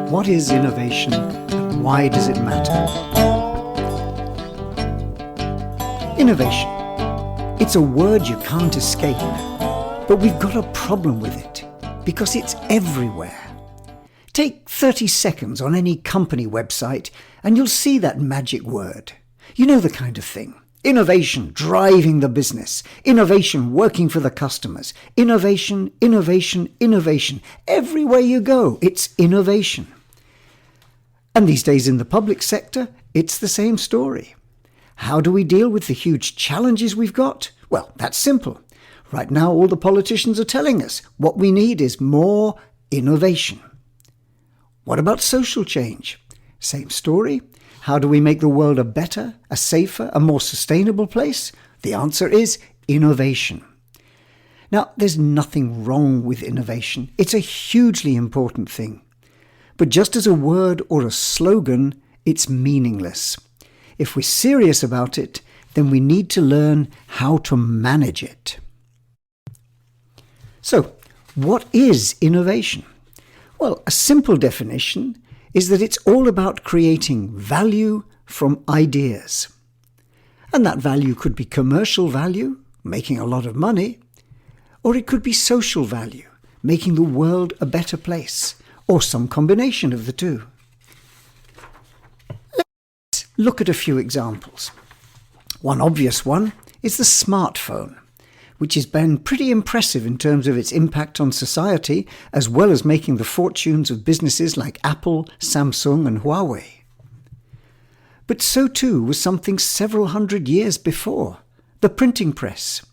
What is innovation and why does it matter? Innovation. It's a word you can't escape, but we've got a problem with it because it's everywhere. Take 30 seconds on any company website and you'll see that magic word. You know the kind of thing. Innovation driving the business. Innovation working for the customers. Innovation, innovation, innovation. Everywhere you go, it's innovation. And these days in the public sector, it's the same story. How do we deal with the huge challenges we've got? Well, that's simple. Right now, all the politicians are telling us what we need is more innovation. What about social change? Same story. How do we make the world a better, a safer, a more sustainable place? The answer is innovation. Now, there's nothing wrong with innovation. It's a hugely important thing. But just as a word or a slogan, it's meaningless. If we're serious about it, then we need to learn how to manage it. So, what is innovation? Well, a simple definition is that it's all about creating value from ideas. And that value could be commercial value, making a lot of money, or it could be social value, making the world a better place, or some combination of the two. Let's look at a few examples. One obvious one is the smartphone, which has been pretty impressive in terms of its impact on society, as well as making the fortunes of businesses like Apple, Samsung, and Huawei. But so too was something several hundred years before, the printing press.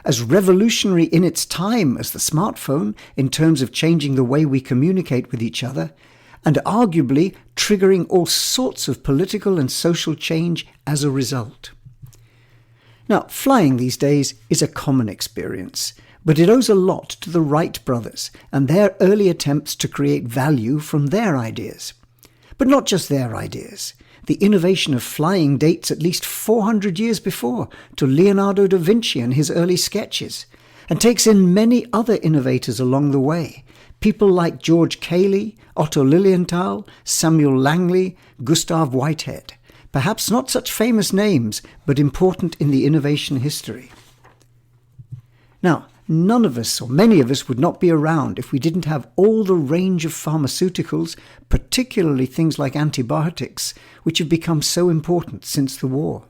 As revolutionary in its time as the smartphone in terms of changing the way we communicate with each other, and arguably triggering all sorts of political and social change as a result. Now, flying these days is a common experience, but it owes a lot to the Wright brothers and their early attempts to create value from their ideas. But not just their ideas. The innovation of flying dates at least 400 years before to Leonardo da Vinci and his early sketches, and takes in many other innovators along the way. People like George Cayley, Otto Lilienthal, Samuel Langley, Gustav Whitehead. Perhaps not such famous names, but important in the innovation history. Now, none of us, or many of us, would not be around if we didn't have all the range of pharmaceuticals, particularly things like antibiotics, which have become so important since the war.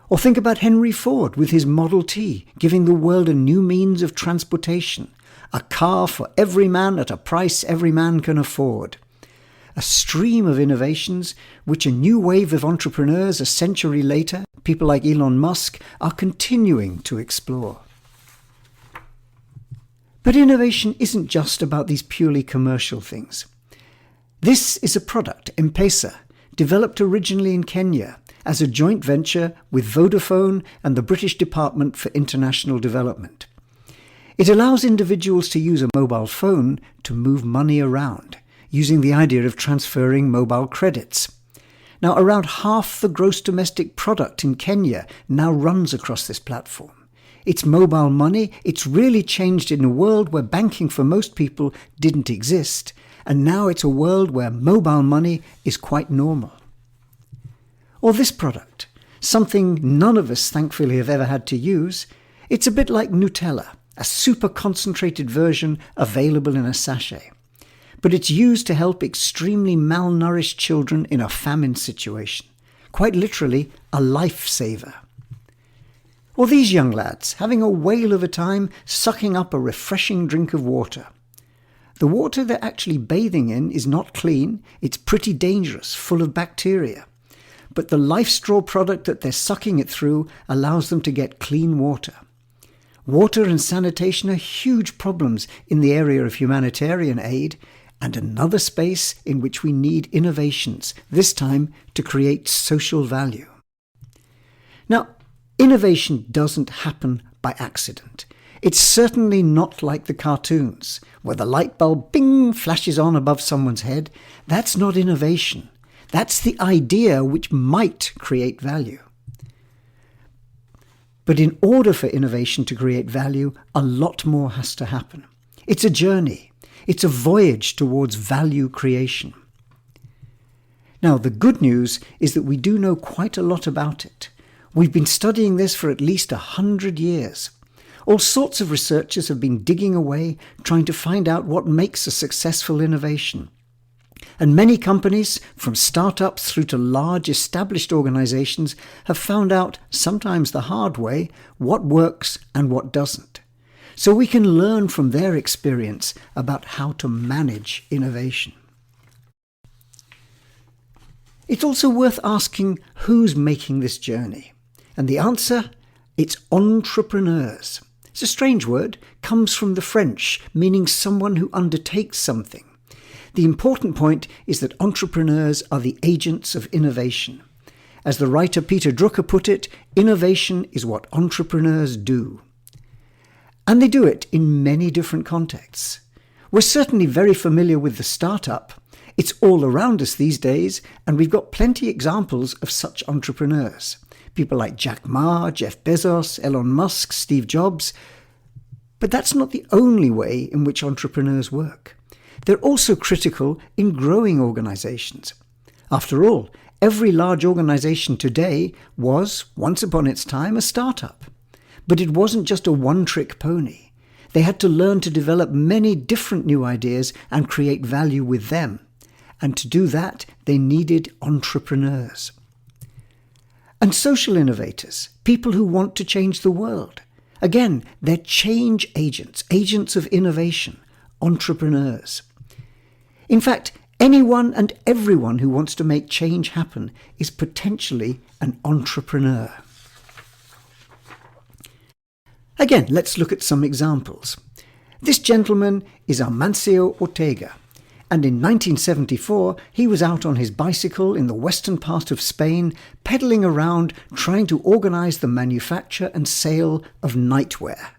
Or think about Henry Ford with his Model T, giving the world a new means of transportation, a car for every man at a price every man can afford. A stream of innovations which a new wave of entrepreneurs a century later, people like Elon Musk, are continuing to explore. But innovation isn't just about these purely commercial things. This is a product, M-Pesa, developed originally in Kenya as a joint venture with Vodafone and the British Department for International Development. It allows individuals to use a mobile phone to move money around, using the idea of transferring mobile credits. Now, around half the gross domestic product in Kenya now runs across this platform. It's mobile money. It's really changed in a world where banking for most people didn't exist, and now it's a world where mobile money is quite normal. Or this product, something none of us thankfully have ever had to use. It's a bit like Nutella, a super concentrated version available in a sachet. But it's used to help extremely malnourished children in a famine situation. Quite literally, a lifesaver. Or these young lads, having a whale of a time sucking up a refreshing drink of water. The water they're actually bathing in is not clean, it's pretty dangerous, full of bacteria. But the Life Straw product that they're sucking it through allows them to get clean water. Water and sanitation are huge problems in the area of humanitarian aid, and another space in which we need innovations, this time to create social value. Now, innovation doesn't happen by accident. It's certainly not like the cartoons, where the light bulb bing flashes on above someone's head. That's not innovation. That's the idea which might create value. But in order for innovation to create value, a lot more has to happen. It's a journey. It's a voyage towards value creation. Now, the good news is that we do know quite a lot about it. We've been studying this for at least 100 years. All sorts of researchers have been digging away, trying to find out what makes a successful innovation. And many companies, from startups through to large established organizations, have found out, sometimes the hard way, what works and what doesn't. So we can learn from their experience about how to manage innovation. It's also worth asking who's making this journey. And the answer, it's entrepreneurs. It's a strange word, comes from the French, meaning someone who undertakes something. The important point is that entrepreneurs are the agents of innovation. As the writer Peter Drucker put it, innovation is what entrepreneurs do. And they do it in many different contexts. We're certainly very familiar with the startup. It's all around us these days, and we've got plenty examples of such entrepreneurs. People like Jack Ma, Jeff Bezos, Elon Musk, Steve Jobs. But that's not the only way in which entrepreneurs work. They're also critical in growing organizations. After all, every large organization today was, once upon its time, a startup. But it wasn't just a one-trick pony. They had to learn to develop many different new ideas and create value with them. And to do that, they needed entrepreneurs. And social innovators, people who want to change the world. Again, they're change agents, agents of innovation, entrepreneurs. In fact, anyone and everyone who wants to make change happen is potentially an entrepreneur. Again, let's look at some examples. This gentleman is Amancio Ortega. And in 1974, he was out on his bicycle in the western part of Spain, pedaling around trying to organize the manufacture and sale of nightwear.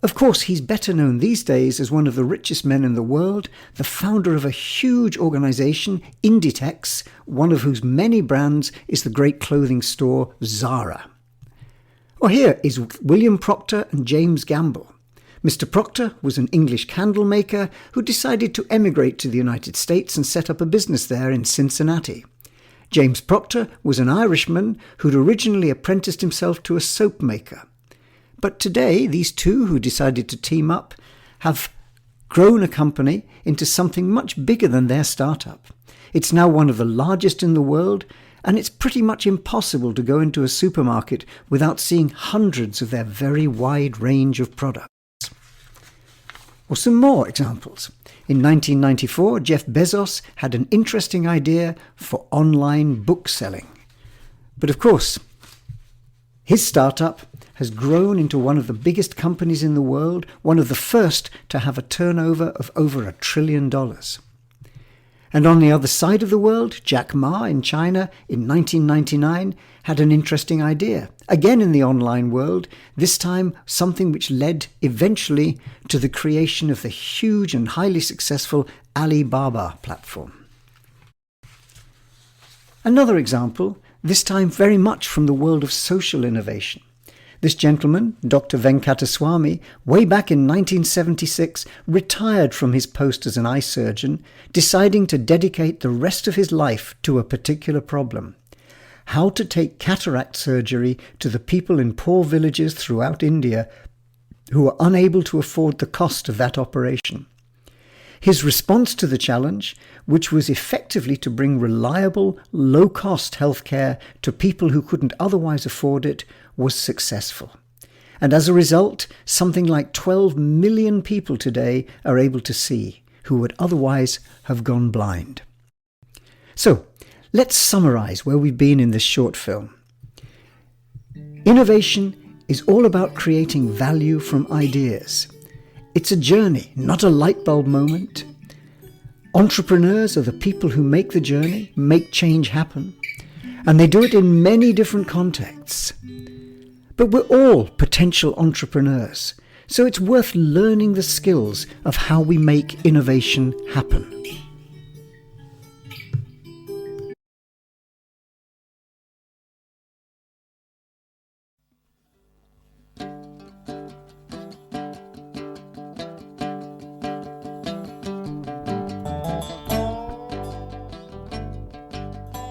Of course, he's better known these days as one of the richest men in the world, the founder of a huge organization, Inditex, one of whose many brands is the great clothing store Zara. Or here is William Procter and James Gamble. Mr. Procter was an English candle maker who decided to emigrate to the United States and set up a business there in Cincinnati. James Procter was an Irishman who'd originally apprenticed himself to a soap maker. But today, these two who decided to team up have grown a company into something much bigger than their startup. It's now one of the largest in the world, and it's pretty much impossible to go into a supermarket without seeing hundreds of their very wide range of products. Or some more examples. In 1994, Jeff Bezos had an interesting idea for online book selling. But of course, his startup has grown into one of the biggest companies in the world, one of the first to have a turnover of over $1 trillion. And on the other side of the world, Jack Ma in China in 1999 had an interesting idea. Again in the online world, this time something which led eventually to the creation of the huge and highly successful Alibaba platform. Another example, this time very much from the world of social innovation. This gentleman, Dr. Venkataswamy, way back in 1976, retired from his post as an eye surgeon, deciding to dedicate the rest of his life to a particular problem: how to take cataract surgery to the people in poor villages throughout India who were unable to afford the cost of that operation. His response to the challenge, which was effectively to bring reliable, low-cost healthcare to people who couldn't otherwise afford it, was successful. And as a result, something like 12 million people today are able to see, who would otherwise have gone blind. So, let's summarize where we've been in this short film. Innovation is all about creating value from ideas. It's a journey, not a light bulb moment. Entrepreneurs are the people who make the journey, make change happen, and they do it in many different contexts. But we're all potential entrepreneurs, so it's worth learning the skills of how we make innovation happen.